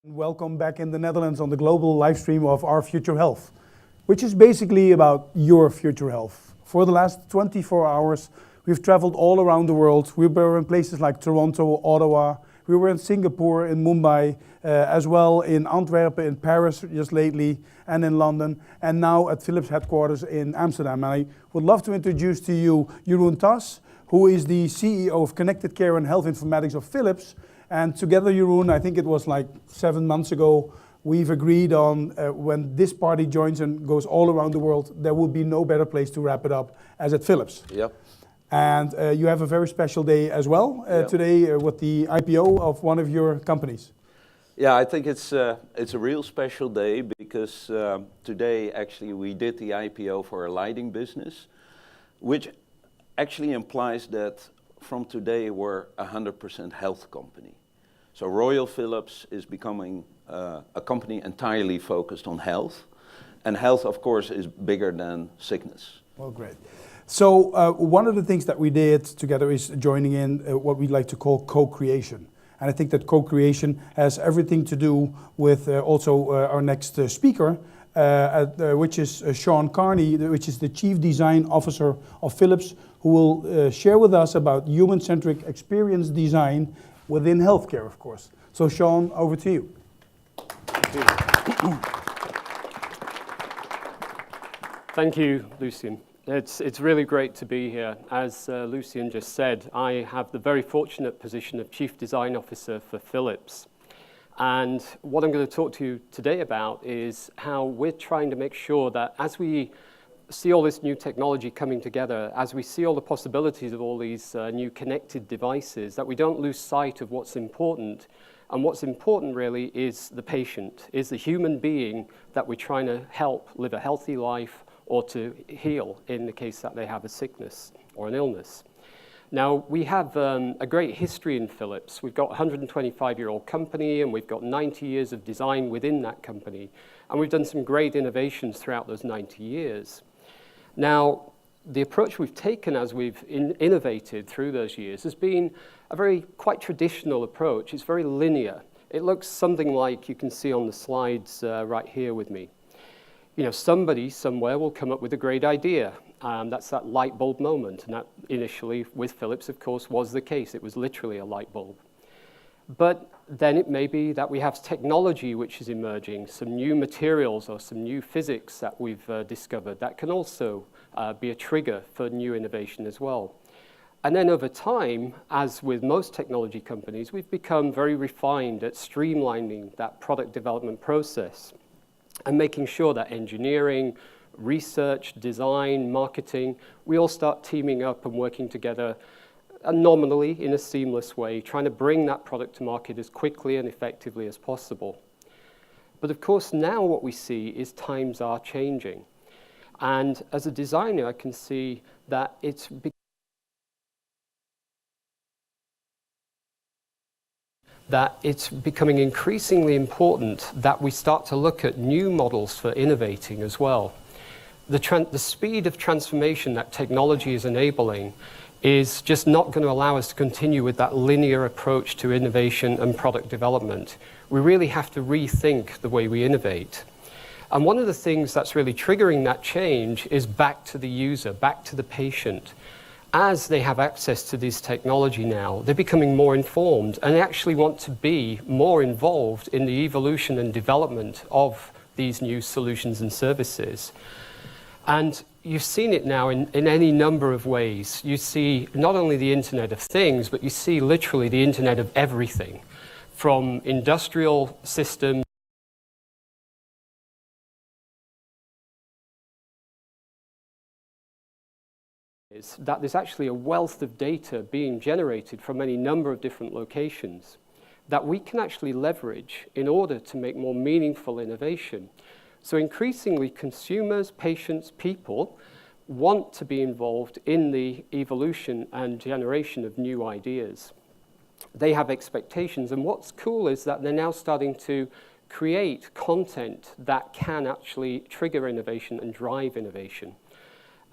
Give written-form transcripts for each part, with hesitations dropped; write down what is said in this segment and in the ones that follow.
Welcome back in the Netherlands on the global live stream of Our Future Health, which is basically about your future health. For the last 24 hours, we've traveled all around the world. We were in places like Toronto, Ottawa. We were in Singapore, in Mumbai, as well in Antwerp, in Paris just lately, and in London, and now at Philips headquarters in Amsterdam. And I would love to introduce to you Jeroen Tas, who is the CEO of Connected Care and Health Informatics of Philips. And together, Jeroen, I think it was like 7 months ago, we've agreed on when this party joins and goes all around the world, there will be no better place to wrap it up as at Philips. Yep. And you have a very special day as well today with the IPO of one of your companies. Yeah, I think it's a real special day because today actually we did the IPO for a lighting business, which actually implies that from today we're 100% health company. So Royal Philips is becoming a company entirely focused on health, and health of course is bigger than sickness. Well, great. So one of the things that we did together is joining in what we like to call co-creation. And I think that co-creation has everything to do with also our next speaker, which is Sean Carney, which is the Chief Design Officer of Philips, who will share with us about human-centric experience design within healthcare, of course. So Sean, over to you. Thank you, Lucien. It's really great to be here. As Lucien just said, I have the very fortunate position of Chief Design Officer for Philips. And what I'm going to talk to you today about is how we're trying to make sure that as we see all this new technology coming together, as we see all the possibilities of all these new connected devices, that we don't lose sight of what's important. And what's important really is the patient, is the human being that we're trying to help live a healthy life or to heal in the case that they have a sickness or an illness. Now, we have a great history in Philips. We've got a 125-year-old company, and we've got 90 years of design within that company. And we've done some great innovations throughout those 90 years. Now, the approach we've taken as we've innovated through those years has been a very quite traditional approach. It's very linear. It looks something like you can see on the slides right here with me. You know, somebody somewhere will come up with a great idea. That's that light bulb moment. And that initially, with Philips, of course, was the case. It was literally a light bulb. But then it may be that we have technology which is emerging, some new materials or some new physics that we've discovered that can also be a trigger for new innovation as well. And then over time, as with most technology companies, we've become very refined at streamlining that product development process and making sure that engineering, research, design, marketing, we all start teaming up and working together nominally in a seamless way, trying to bring that product to market as quickly and effectively as possible. But of course, now what we see is times are changing. And as a designer, I can see that it's becoming increasingly important that we start to look at new models for innovating as well. The speed of transformation that technology is enabling is just not going to allow us to continue with that linear approach to innovation and product development. We really have to rethink the way we innovate. And one of the things that's really triggering that change is back to the user, back to the patient. As they have access to this technology now, they're becoming more informed and they actually want to be more involved in the evolution and development of these new solutions and services. And you've seen it now in any number of ways. You see not only the Internet of Things, but you see literally the Internet of everything, from industrial systems that there's actually a wealth of data being generated from any number of different locations that we can actually leverage in order to make more meaningful innovation. So increasingly, consumers, patients, people want to be involved in the evolution and generation of new ideas. They have expectations, and what's cool is that they're now starting to create content that can actually trigger innovation and drive innovation.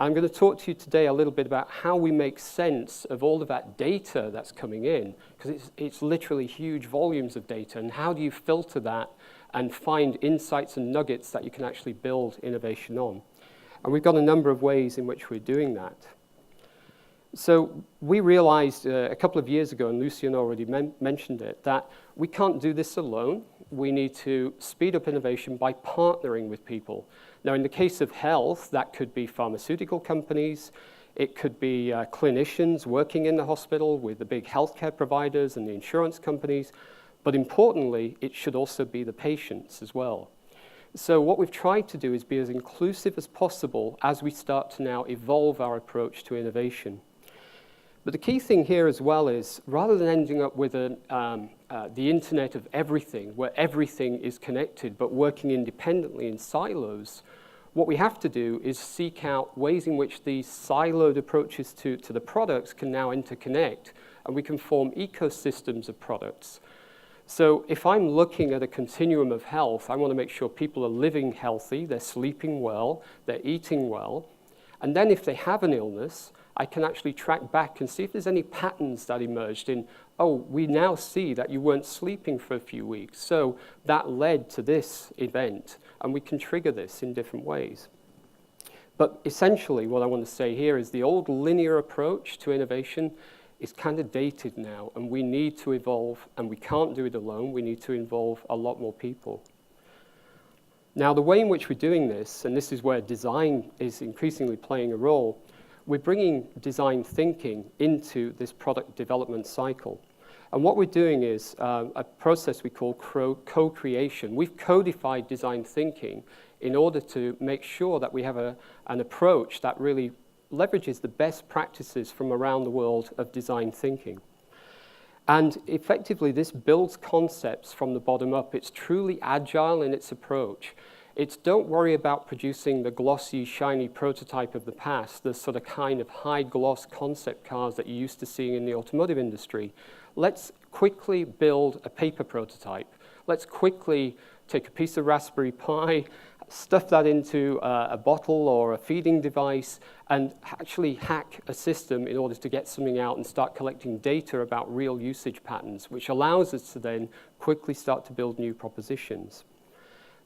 I'm going to talk to you today a little bit about how we make sense of all of that data that's coming in, because it's literally huge volumes of data, and how do you filter that and find insights and nuggets that you can actually build innovation on. And we've got a number of ways in which we're doing that. So we realized a couple of years ago, and Lucien already mentioned it, that we can't do this alone. We need to speed up innovation by partnering with people. Now, in the case of health, that could be pharmaceutical companies. It could be clinicians working in the hospital with the big healthcare providers and the insurance companies. But importantly, it should also be the patients as well. So what we've tried to do is be as inclusive as possible as we start to now evolve our approach to innovation. But the key thing here as well is, rather than ending up with the internet of everything, where everything is connected but working independently in silos, what we have to do is seek out ways in which these siloed approaches to the products can now interconnect, and we can form ecosystems of products. So if I'm looking at a continuum of health, I want to make sure people are living healthy, they're sleeping well, they're eating well. And then if they have an illness, I can actually track back and see if there's any patterns that emerged in, oh, we now see that you weren't sleeping for a few weeks, so that led to this event, and we can trigger this in different ways. But essentially, what I want to say here is the old linear approach to innovation is kind of dated now, and we need to evolve, and we can't do it alone. We need to involve a lot more people. Now, the way in which we're doing this, and this is where design is increasingly playing a role, we're bringing design thinking into this product development cycle. And what we're doing is a process we call co-creation. We've codified design thinking in order to make sure that we have an approach that really leverages the best practices from around the world of design thinking. And effectively, this builds concepts from the bottom up. It's truly agile in its approach. It's don't worry about producing the glossy, shiny prototype of the past, the sort of kind of high-gloss concept cars that you're used to seeing in the automotive industry. Let's quickly build a paper prototype. Let's quickly take a piece of Raspberry Pi, stuff that into a bottle or a feeding device, and actually hack a system in order to get something out and start collecting data about real usage patterns, which allows us to then quickly start to build new propositions.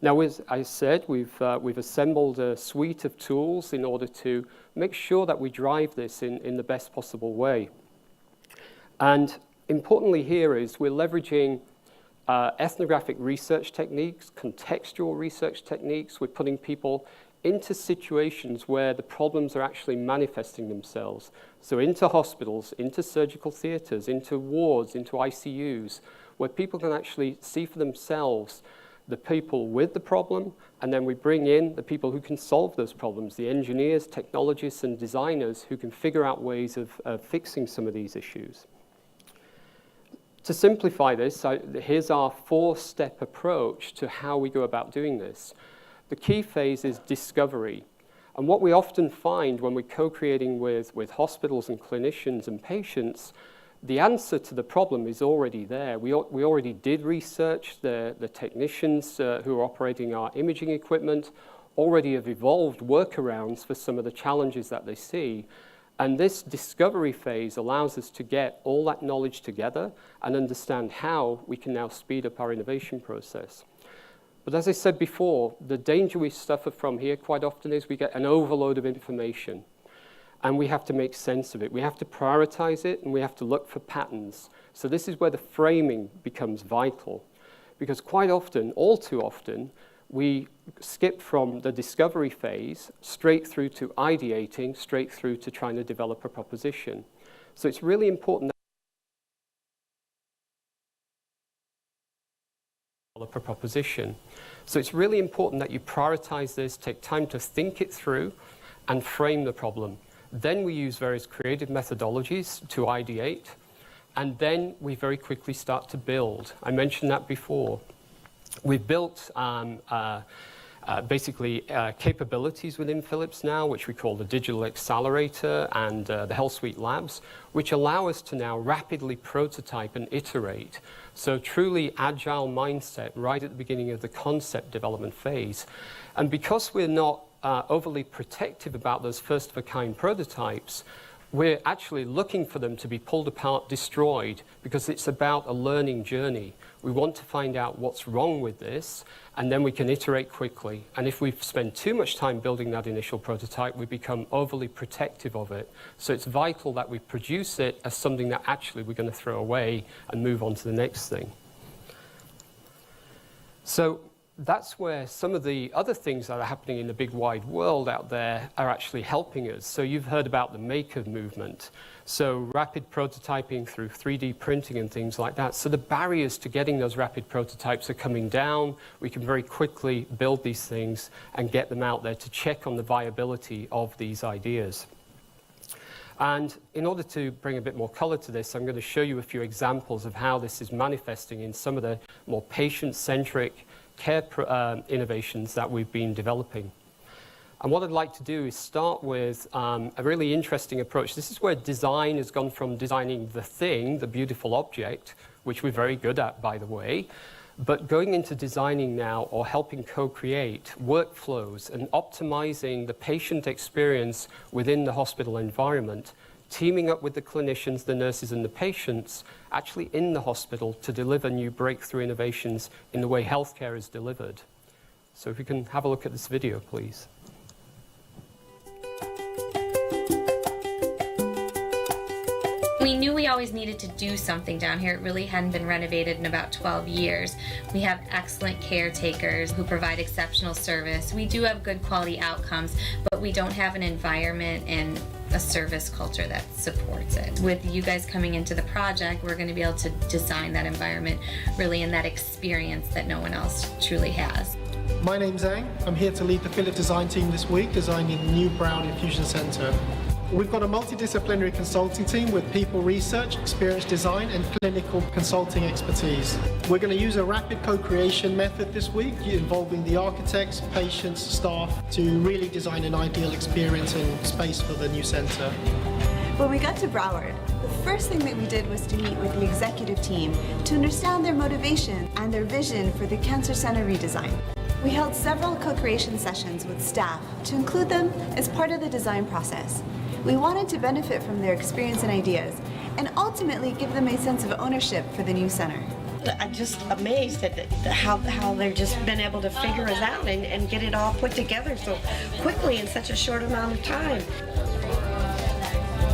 Now, as I said, we've assembled a suite of tools in order to make sure that we drive this in the best possible way. And importantly here is we're leveraging ethnographic research techniques, contextual research techniques. We're putting people into situations where the problems are actually manifesting themselves. So into hospitals, into surgical theaters, into wards, into ICUs, where people can actually see for themselves the people with the problem, and then we bring in the people who can solve those problems, the engineers, technologists, and designers who can figure out ways of fixing some of these issues. To simplify this, here's our four-step approach to how we go about doing this. The key phase is discovery. And what we often find when we're co-creating with hospitals and clinicians and patients, the answer to the problem is already there. We already did research. The technicians who are operating our imaging equipment already have evolved workarounds for some of the challenges that they see. And this discovery phase allows us to get all that knowledge together and understand how we can now speed up our innovation process. But as I said before, the danger we suffer from here quite often is we get an overload of information. And we have to make sense of it. We have to prioritize it, and we have to look for patterns. So this is where the framing becomes vital. Because quite often, all too often, we skip from the discovery phase straight through to ideating, straight through to trying to develop a proposition. So it's really important that develop a proposition. So it's really important that you prioritize this, take time to think it through, and frame the problem. Then we use various creative methodologies to ideate, and then we very quickly start to build. I mentioned that before. We've built basically capabilities within Philips now, which we call the Digital Accelerator and the Health Suite Labs, which allow us to now rapidly prototype and iterate. So truly agile mindset right at the beginning of the concept development phase. And because we're not overly protective about those first-of-a-kind prototypes, we're actually looking for them to be pulled apart, destroyed, because it's about a learning journey. We want to find out what's wrong with this, and then we can iterate quickly. And if we spend too much time building that initial prototype, we become overly protective of it. So it's vital that we produce it as something that actually we're going to throw away and move on to the next thing. So that's where some of the other things that are happening in the big wide world out there are actually helping us. So you've heard about the maker movement. So rapid prototyping through 3D printing and things like that. So the barriers to getting those rapid prototypes are coming down. We can very quickly build these things and get them out there to check on the viability of these ideas. And in order to bring a bit more color to this, I'm going to show you a few examples of how this is manifesting in some of the more patient-centric care innovations that we've been developing. And what I'd like to do is start with a really interesting approach. This is where design has gone from designing the thing, the beautiful object, which we're very good at, by the way, but going into designing now or helping co-create workflows and optimizing the patient experience within the hospital environment, teaming up with the clinicians, the nurses, and the patients actually in the hospital to deliver new breakthrough innovations in the way healthcare is delivered. So if we can have a look at this video, please. We knew we always needed to do something down here. It really hadn't been renovated in about 12 years. We have excellent caretakers who provide exceptional service. We do have good quality outcomes, but we don't have an environment and a service culture that supports it. With you guys coming into the project, we're going to be able to design that environment really in that experience that no one else truly has. My name's Zhang. I'm here to lead the Philips design team this week, designing the new Brown Infusion Center. We've got a multidisciplinary consulting team with people research, experience design, and clinical consulting expertise. We're going to use a rapid co-creation method this week, involving the architects, patients, staff, to really design an ideal experience and space for the new center. When we got to Broward, the first thing that we did was to meet with the executive team to understand their motivation and their vision for the Cancer Center redesign. We held several co-creation sessions with staff to include them as part of the design process. We wanted to benefit from their experience and ideas, and ultimately give them a sense of ownership for the new center. I'm just amazed at how they've just been able to figure us out and get it all put together so quickly in such a short amount of time.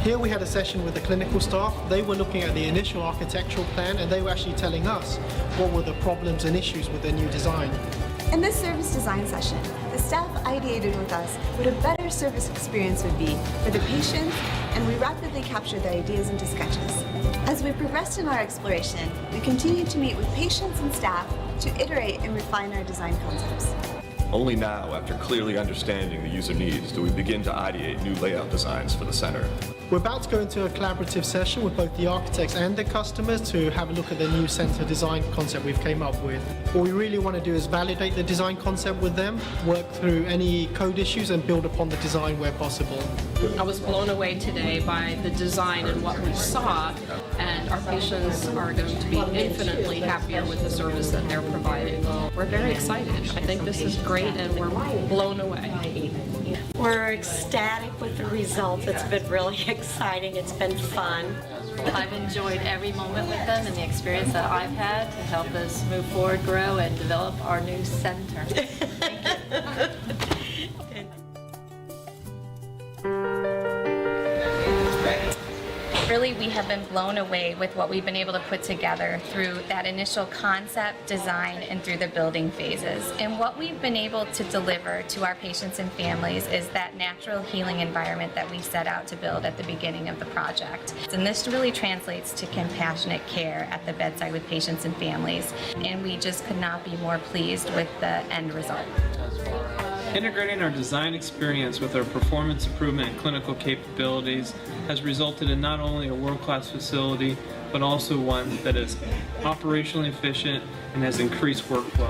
Here we had a session with the clinical staff. They were looking at the initial architectural plan, and they were actually telling us what were the problems and issues with their new design. In this service design session, the staff ideated with us what a better service experience would be for the patients, and we rapidly captured their ideas into sketches. As we progressed in our exploration, we continued to meet with patients and staff to iterate and refine our design concepts. Only now, after clearly understanding the user needs, do we begin to ideate new layout designs for the center. We're about to go into a collaborative session with both the architects and the customers to have a look at the new center design concept we've came up with. What we really want to do is validate the design concept with them, work through any code issues, and build upon the design where possible. I was blown away today by the design and what we saw, and our patients are going to be infinitely happier with the service that they're providing. We're very excited. I think this is great, and we're blown away. We're ecstatic with the results. It's been really exciting. It's been fun. I've enjoyed every moment with them and the experience that I've had to help us move forward, grow, and develop our new center. Really, we have been blown away with what we've been able to put together through that initial concept, design, and through the building phases. And what we've been able to deliver to our patients and families is that natural healing environment that we set out to build at the beginning of the project. And this really translates to compassionate care at the bedside with patients and families. And we just could not be more pleased with the end result. Integrating our design experience with our performance improvement and clinical capabilities has resulted in not only a world-class facility, but also one that is operationally efficient and has increased workflow.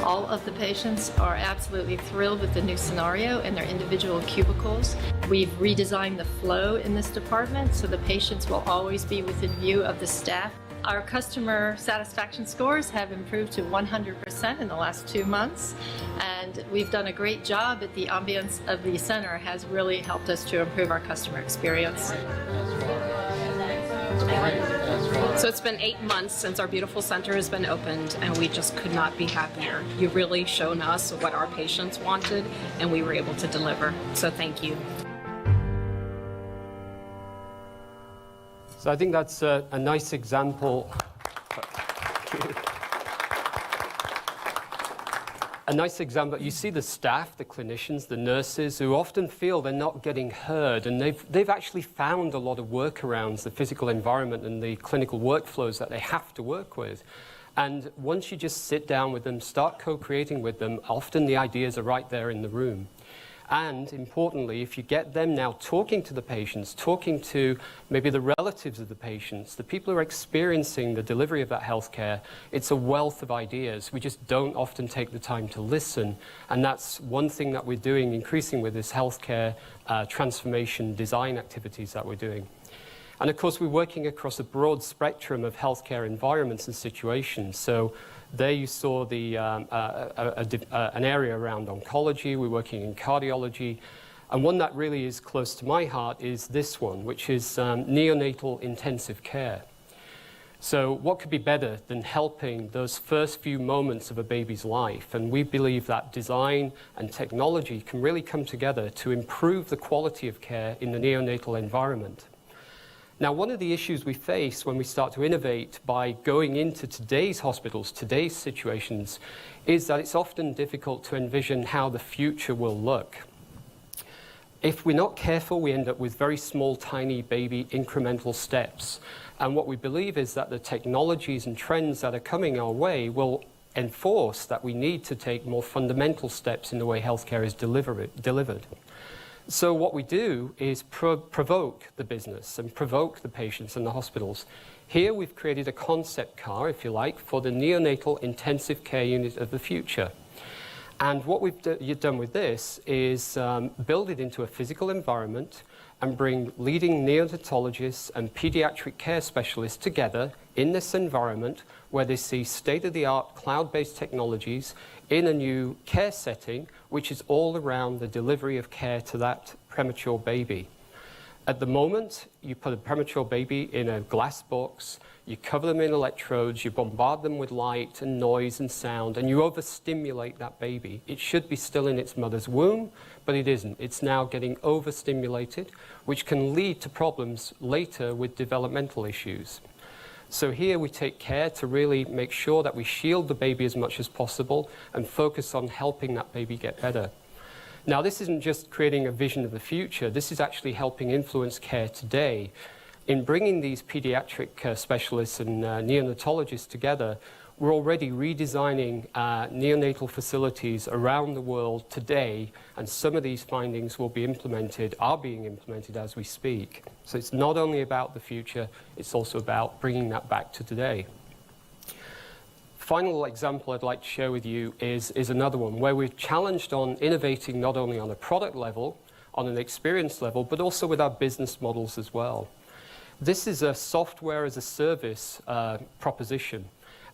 All of the patients are absolutely thrilled with the new scenario and their individual cubicles. We've redesigned the flow in this department so the patients will always be within view of the staff. Our customer satisfaction scores have improved to 100% in the last 2 months, and we've done a great job at the ambience of the center has really helped us to improve our customer experience. So it's been 8 months since our beautiful center has been opened, and we just could not be happier. You've really shown us what our patients wanted, and we were able to deliver. So thank you. So I think that's a nice example. A nice example. You see the staff, the clinicians, the nurses, who often feel they're not getting heard, and they've actually found a lot of workarounds, the physical environment and the clinical workflows that they have to work with. And once you just sit down with them, start co-creating with them, often the ideas are right there in the room. And importantly, if you get them now talking to the patients, talking to maybe the relatives of the patients, the people who are experiencing the delivery of that healthcare, it's a wealth of ideas. We just don't often take the time to listen. And that's one thing that we're doing increasing with this healthcare transformation design activities that we're doing. And of course, we're working across a broad spectrum of healthcare environments and situations. So there you saw the, an area around oncology. We're working in cardiology. And one that really is close to my heart is this one, which is neonatal intensive care. So what could be better than helping those first few moments of a baby's life? And we believe that design and technology can really come together to improve the quality of care in the neonatal environment. Now, one of the issues we face when we start to innovate by going into today's hospitals, today's situations, is that it's often difficult to envision how the future will look. If we're not careful, we end up with very small, tiny baby incremental steps. And what we believe is that the technologies and trends that are coming our way will enforce that we need to take more fundamental steps in the way healthcare is delivered. So what we do is provoke the business and provoke the patients and the hospitals. Here we've created a concept car, if you like, for the neonatal intensive care unit of the future. And what we've done with this is build it into a physical environment and bring leading neonatologists and pediatric care specialists together in this environment where they see state-of-the-art cloud-based technologies in a new care setting, which is all around the delivery of care to that premature baby. At the moment, you put a premature baby in a glass box, you cover them in electrodes, you bombard them with light and noise and sound, and you overstimulate that baby. It should be still in its mother's womb, but it isn't. It's now getting overstimulated, which can lead to problems later with developmental issues. So here we take care to really make sure that we shield the baby as much as possible and focus on helping that baby get better. Now, this isn't just creating a vision of the future. This is actually helping influence care today. In bringing these pediatric specialists and neonatologists together, we're already redesigning neonatal facilities around the world today, and some of these findings are being implemented as we speak. So it's not only about the future, it's also about bringing that back to today. Final example I'd like to share with you is another one where we've challenged on innovating not only on a product level, on an experience level, but also with our business models as well. This is a software as a service proposition.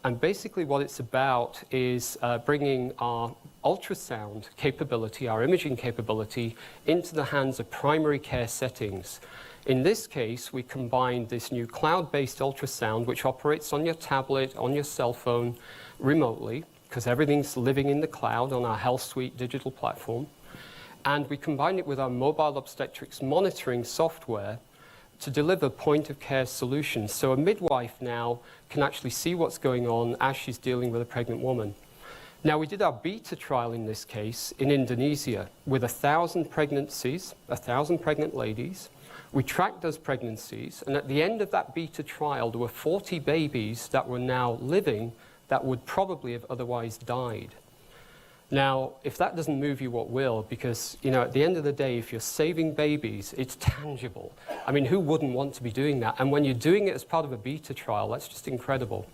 And basically what it's about is bringing our ultrasound capability, our imaging capability, into the hands of primary care settings. In this case, we combined this new cloud-based ultrasound, which operates on your tablet, on your cell phone, remotely, because everything's living in the cloud on our Health Suite digital platform. And we combined it with our mobile obstetrics monitoring software to deliver point-of-care solutions. So a midwife now can actually see what's going on as she's dealing with a pregnant woman. Now, we did our beta trial in this case in Indonesia with 1,000 pregnancies, 1,000 pregnant ladies. We tracked those pregnancies, and at the end of that beta trial, there were 40 babies that were now living that would probably have otherwise died. Now, if that doesn't move you, what will? Because, you know, at the end of the day, if you're saving babies, it's tangible. I mean, who wouldn't want to be doing that? And when you're doing it as part of a beta trial, that's just incredible.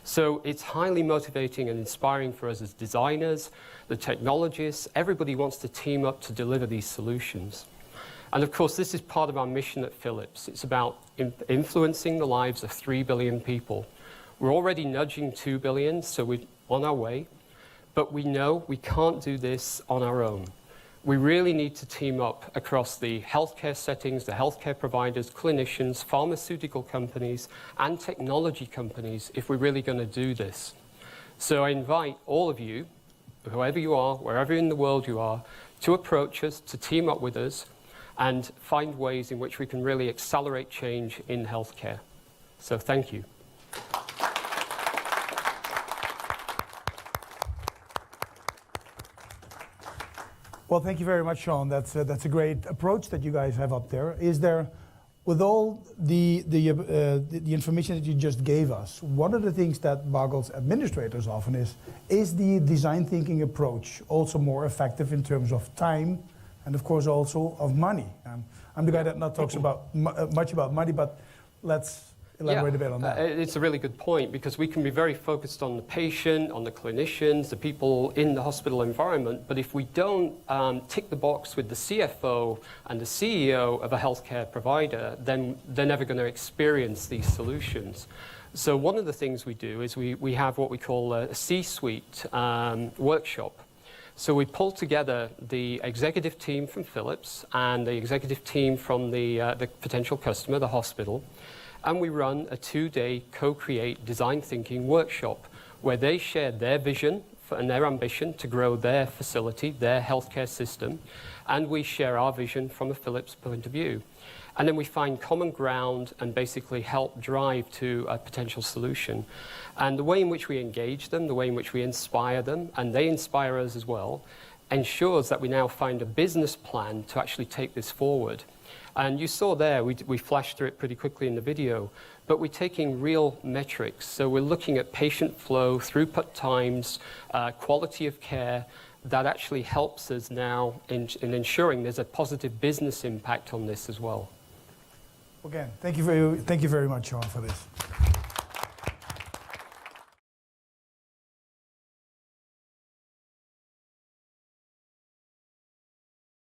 So it's highly motivating and inspiring for us as designers, the technologists. Everybody wants to team up to deliver these solutions. And of course, this is part of our mission at Philips. It's about influencing the lives of 3 billion people. We're already nudging 2 billion, so we're on our way. But we know we can't do this on our own. We really need to team up across the healthcare settings, the healthcare providers, clinicians, pharmaceutical companies, and technology companies if we're really going to do this. So I invite all of you, whoever you are, wherever in the world you are, to approach us, to team up with us, and find ways in which we can really accelerate change in healthcare. So thank you. Well, thank you very much, Sean. That's a great approach that you guys have up there. Is there, with all the information that you just gave us, one of the things that boggles administrators often is the design thinking approach also more effective in terms of time and, of course, also of money? I'm the guy that not talks about much about money, but let's elaborate a bit on that. It's a really good point, because we can be very focused on the patient, on the clinicians, the people in the hospital environment, but if we don't tick the box with the CFO and the CEO of a healthcare provider, then they're never going to experience these solutions. So one of the things we do is we have what we call a C-suite workshop. So we pull together the executive team from Philips and the executive team from the potential customer, the hospital, and we run a 2-day co-create design thinking workshop where they share their vision and their ambition to grow their facility, their healthcare system, and we share our vision from a Philips point of view. And then we find common ground and basically help drive to a potential solution. And the way in which we engage them, the way in which we inspire them, and they inspire us as well, ensures that we now find a business plan to actually take this forward. And you saw there, we flashed through it pretty quickly in the video, but we're taking real metrics. So we're looking at patient flow, throughput times, quality of care, that actually helps us now in ensuring there's a positive business impact on this as well. Again, thank you very much, Sean, for this.